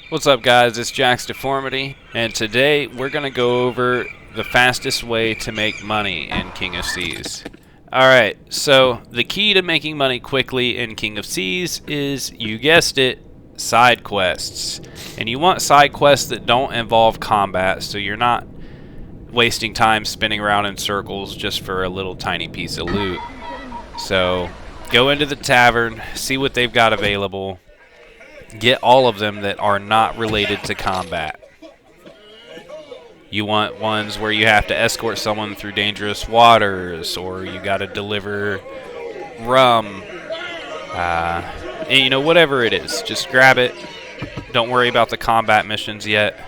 What's up, guys? It's Jack's Deformity, and today we're going to go over the fastest way to make money in King of Seas. Alright, so the key to making money quickly in King of Seas is, you guessed it, side quests. And you want side quests that don't involve combat, so you're not wasting time spinning around in circles just for a little tiny piece of loot. So, go into the tavern, see what they've got available. Get all of them that are not related to combat. You want ones where you have to escort someone through dangerous waters, or you gotta deliver rum. And whatever it is, just grab it. Don't worry about the combat missions yet,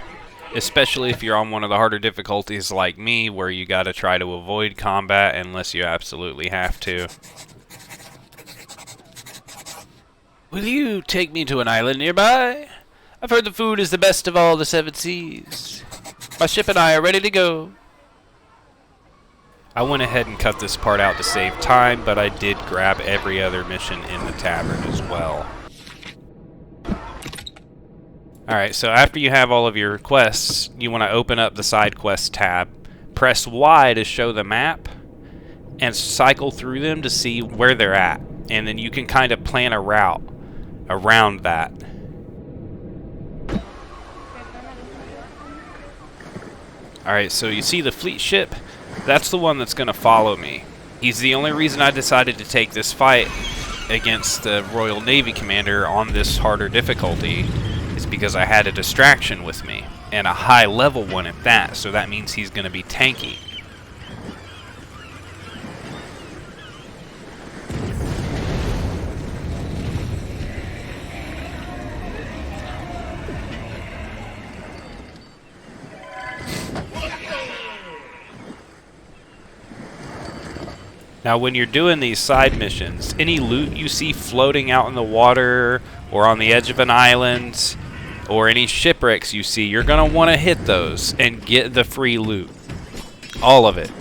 especially if you're on one of the harder difficulties like me, where you gotta try to avoid combat unless you absolutely have to. Will you take me to an island nearby? I've heard the food is the best of all the seven seas. My ship and I are ready to go. I went ahead and cut this part out to save time, but I did grab every other mission in the tavern as well. Alright, so after you have all of your quests, you want to open up the side quest tab, press Y to show the map, and cycle through them to see where they're at. And then you can kind of plan a route around that. Alright, so you see the fleet ship? That's the one that's going to follow me. He's the only reason I decided to take this fight against the Royal Navy commander on this harder difficulty, is because I had a distraction with me, and a high level one at that, so that means he's going to be tanky. Now when you're doing these side missions, any loot you see floating out in the water or on the edge of an island, or any shipwrecks you see, you're going to want to hit those and get the free loot. All of it.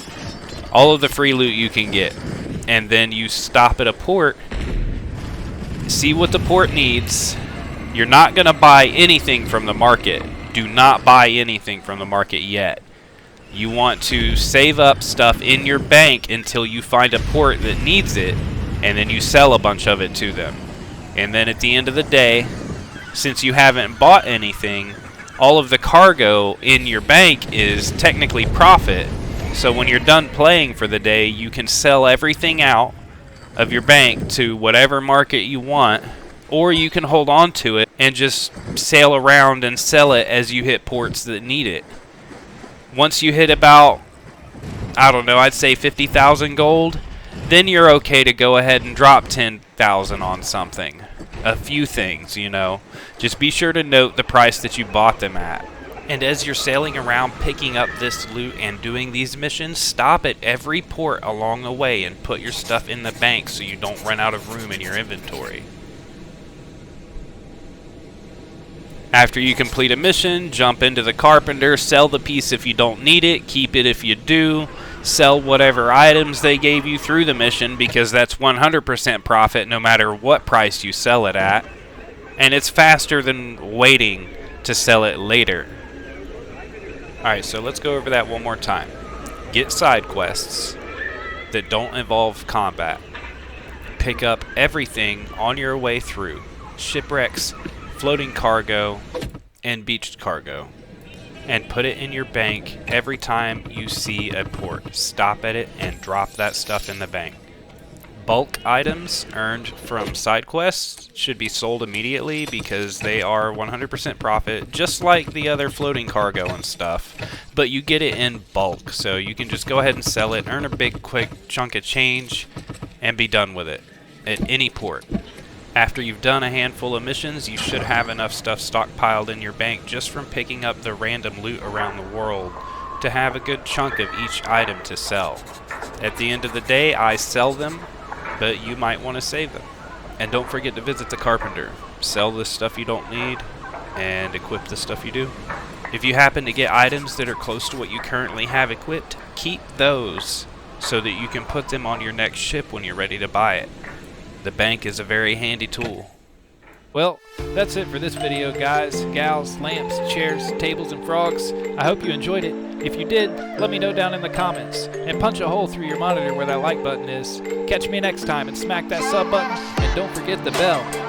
All of the free loot you can get. And then you stop at a port, see what the port needs. You're not going to buy anything from the market. Do not buy anything from the market yet. You want to save up stuff in your bank until you find a port that needs it, and then you sell a bunch of it to them. And then at the end of the day, since you haven't bought anything, all of the cargo in your bank is technically profit. So when you're done playing for the day, you can sell everything out of your bank to whatever market you want, or you can hold on to it and just sail around and sell it as you hit ports that need it. Once you hit about, I don't know, I'd say 50,000 gold, then you're okay to go ahead and drop 10,000 on something. A few things, Just be sure to note the price that you bought them at. And as you're sailing around picking up this loot and doing these missions, stop at every port along the way and put your stuff in the bank so you don't run out of room in your inventory. After you complete a mission, jump into the carpenter, sell the piece if you don't need it, keep it if you do, sell whatever items they gave you through the mission, because that's 100% profit no matter what price you sell it at. And it's faster than waiting to sell it later. Alright, so let's go over that one more time. Get side quests that don't involve combat. Pick up everything on your way through. Shipwrecks, floating cargo, and beached cargo, and put it in your bank every time you see a port. Stop at it and drop that stuff in the bank. Bulk items earned from side quests should be sold immediately because they are 100% profit, just like the other floating cargo and stuff, but you get it in bulk, so you can just go ahead and sell it, earn a big quick chunk of change, and be done with it at any port. After you've done a handful of missions, you should have enough stuff stockpiled in your bank just from picking up the random loot around the world to have a good chunk of each item to sell. At the end of the day, I sell them, but you might want to save them. And don't forget to visit the carpenter. Sell the stuff you don't need and equip the stuff you do. If you happen to get items that are close to what you currently have equipped, keep those so that you can put them on your next ship when you're ready to buy it. The bank is a very handy tool. Well, that's it for this video, guys, gals, lamps, chairs, tables, and frogs. I hope you enjoyed it. If you did, let me know down in the comments, and punch a hole through your monitor where that like button is. Catch me next time and smack that sub button, and don't forget the bell.